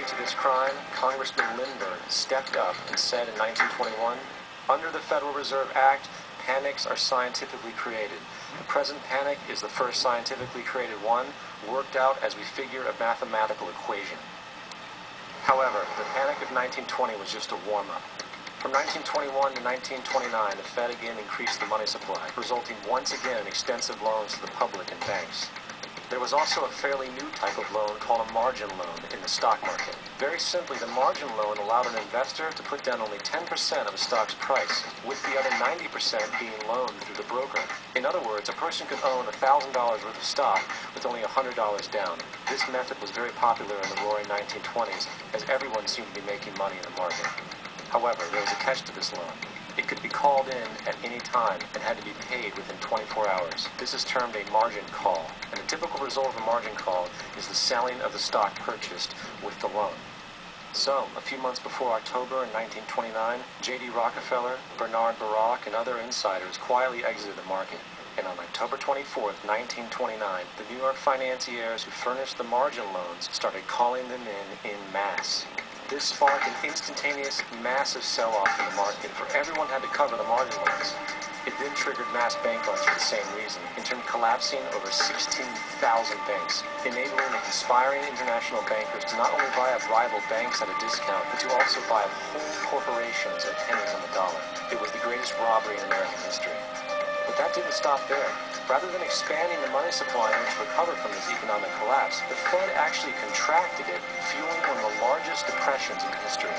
party to this crime, Congressman Lindbergh stepped up and said in 1921, "Under the Federal Reserve Act, panics are scientifically created. The present panic is the first scientifically created one, worked out as we figure a mathematical equation." However, the panic of 1920 was just a warm-up. From 1921 to 1929, the Fed again increased the money supply, resulting once again in extensive loans to the public and banks. There was also a fairly new type of loan called a margin loan in the stock market. Very simply, the margin loan allowed an investor to put down only 10% of a stock's price, with the other 90% being loaned through the broker. In other words, a person could own $1,000 worth of stock with only $100 down. This method was very popular in the roaring 1920s, as everyone seemed to be making money in the market. However, there was a catch to this loan. It could be called in at any time and had to be paid within 24 hours. This is termed a margin call, and the typical result of a margin call is the selling of the stock purchased with the loan. So, a few months before October in 1929, J.D. Rockefeller, Bernard Baruch, and other insiders quietly exited the market. And on October 24, 1929, the New York financiers who furnished the margin loans started calling them in masse. This sparked an instantaneous, massive sell-off in the market, for everyone had to cover the margin loans. It then triggered mass bank runs for the same reason, in turn collapsing over 16,000 banks, enabling the conspiring international bankers to not only buy up rival banks at a discount, but to also buy up whole corporations at pennies on the dollar. It was the greatest robbery in American history. But that didn't stop there. Rather than expanding the money supply in order to recover from this economic collapse, the Fed actually contracted it, fueling one of the largest depressions in history.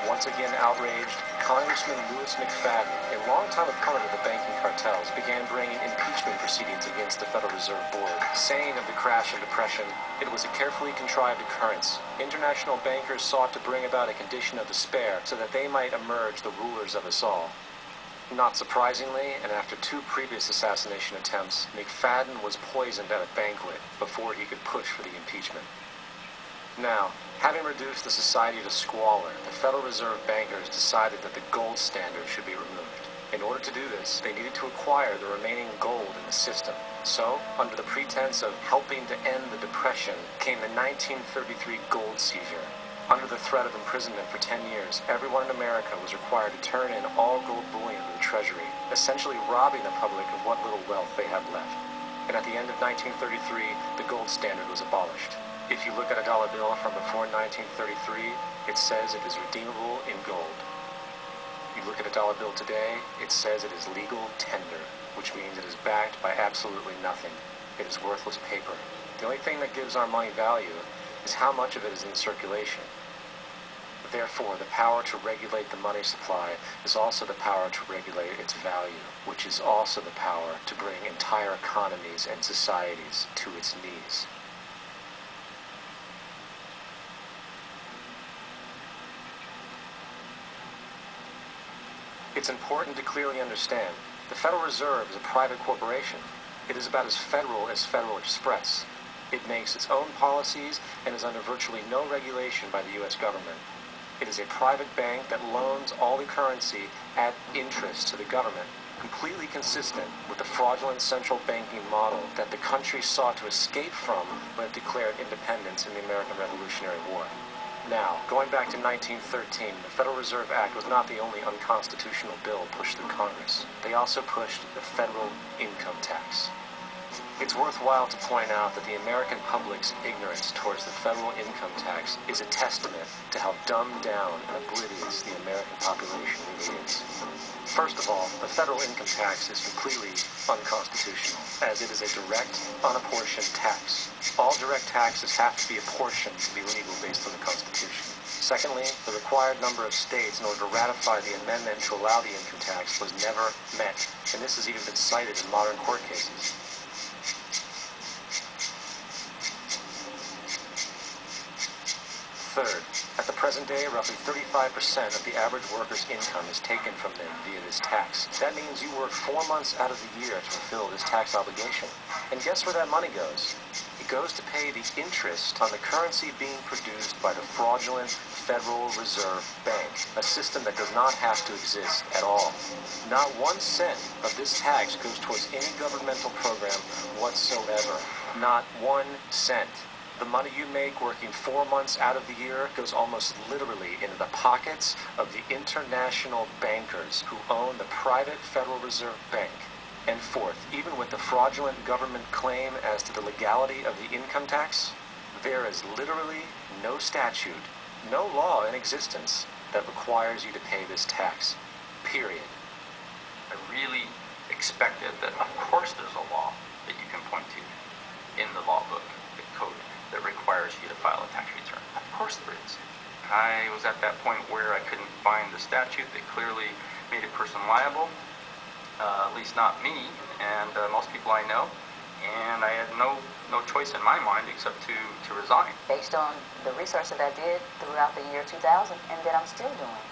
Once again outraged, Congressman Louis McFadden, a longtime opponent of the banking cartels, began bringing impeachment proceedings against the Federal Reserve Board, saying of the crash and depression, it was a carefully contrived occurrence. International bankers sought to bring about a condition of despair so that they might emerge the rulers of us all. Not surprisingly, and after two previous assassination attempts, McFadden was poisoned at a banquet before he could push for the impeachment. Now, having reduced the society to squalor, the Federal Reserve bankers decided that the gold standard should be removed. In order to do this, they needed to acquire the remaining gold in the system. So, under the pretense of helping to end the Depression, came the 1933 gold seizure. Under the threat of imprisonment for 10 years, everyone in America was required to turn in all gold bullion to the Treasury, essentially robbing the public of what little wealth they had left. And at the end of 1933, the gold standard was abolished. If you look at a dollar bill from before 1933, it says it is redeemable in gold. You look at a dollar bill today, it says it is legal tender, which means it is backed by absolutely nothing. It is worthless paper. The only thing that gives our money value is how much of it is in circulation. Therefore, the power to regulate the money supply is also the power to regulate its value, which is also the power to bring entire economies and societies to its knees. It's important to clearly understand, the Federal Reserve is a private corporation. It is about as Federal Express. It makes its own policies and is under virtually no regulation by the U.S. government. It is a private bank that loans all the currency at interest to the government, completely consistent with the fraudulent central banking model that the country sought to escape from when it declared independence in the American Revolutionary War. Now, going back to 1913, the Federal Reserve Act was not the only unconstitutional bill pushed through Congress. They also pushed the federal income tax. It's worthwhile to point out that the American public's ignorance towards the federal income tax is a testament to how dumbed down and oblivious the American population really is. First of all, the federal income tax is completely unconstitutional, as it is a direct, unapportioned tax. All direct taxes have to be apportioned to be legal based on the Constitution. Secondly, the required number of states in order to ratify the amendment to allow the income tax was never met, and this has even been cited in modern court cases. Third, at the present day, roughly 35% of the average worker's income is taken from them via this tax. That means you work 4 months out of the year to fulfill this tax obligation. And guess where that money goes? It goes to pay the interest on the currency being produced by the fraudulent Federal Reserve Bank, a system that does not have to exist at all. Not 1 cent of this tax goes towards any governmental program whatsoever. Not 1 cent. The money you make working 4 months out of the year goes almost literally into the pockets of the international bankers who own the private Federal Reserve Bank. And fourth, even with the fraudulent government claim as to the legality of the income tax, there is literally no statute, no law in existence that requires you to pay this tax. Period. I really expected that, of course, there's a law that you can point to in the law book, the code, that requires you to file a tax return. Of course there is. I was at that point where I couldn't find the statute that clearly made a person liable, at least not me, and most people I know, and I had no choice in my mind except to resign. Based on the research that I did throughout the year 2000 and that I'm still doing,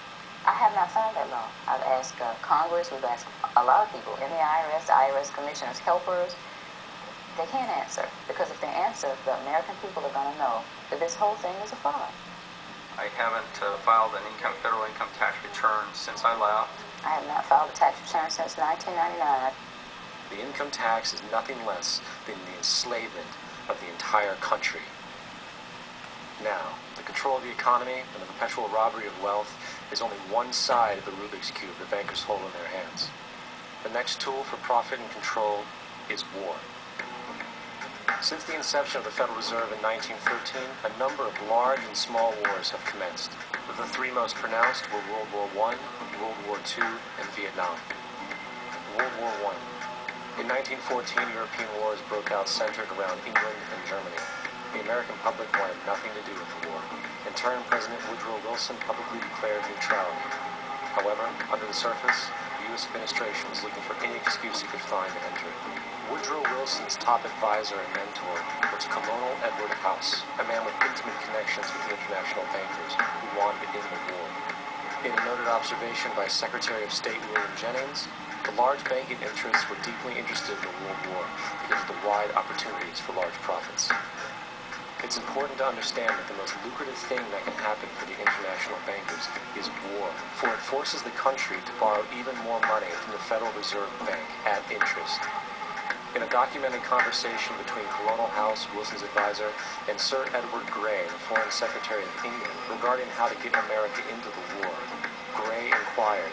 I have not found that law. I've asked Congress, we've asked a lot of people in the IRS commissioners, helpers. They can't answer, because if they answer, the American people are going to know that this whole thing is a fraud. I haven't filed an federal income tax return since I left. I have not filed a tax return since 1999. The income tax is nothing less than the enslavement of the entire country. Now, the control of the economy and the perpetual robbery of wealth is only one side of the Rubik's Cube the bankers hold in their hands. The next tool for profit and control is war. Since the inception of the Federal Reserve in 1913, a number of large and small wars have commenced. The three most pronounced were World War I, World War II, and Vietnam. World War I. In 1914, European wars broke out centered around England and Germany. The American public wanted nothing to do with the war. In turn, President Woodrow Wilson publicly declared neutrality. However, under the surface, the U.S. administration was looking for any excuse it could find to enter it. Woodrow Wilson's top advisor and mentor was Colonel Edward House, a man with intimate connections with international bankers who wanted to end the war. In a noted observation by Secretary of State William Jennings, the large banking interests were deeply interested in the World War because of the wide opportunities for large profits. It's important to understand that the most lucrative thing that can happen for the international bankers is war, for it forces the country to borrow even more money from the Federal Reserve Bank at interest. In a documented conversation between Colonel House, Wilson's advisor, and Sir Edward Grey, the Foreign Secretary of England, regarding how to get America into the war, Grey inquired,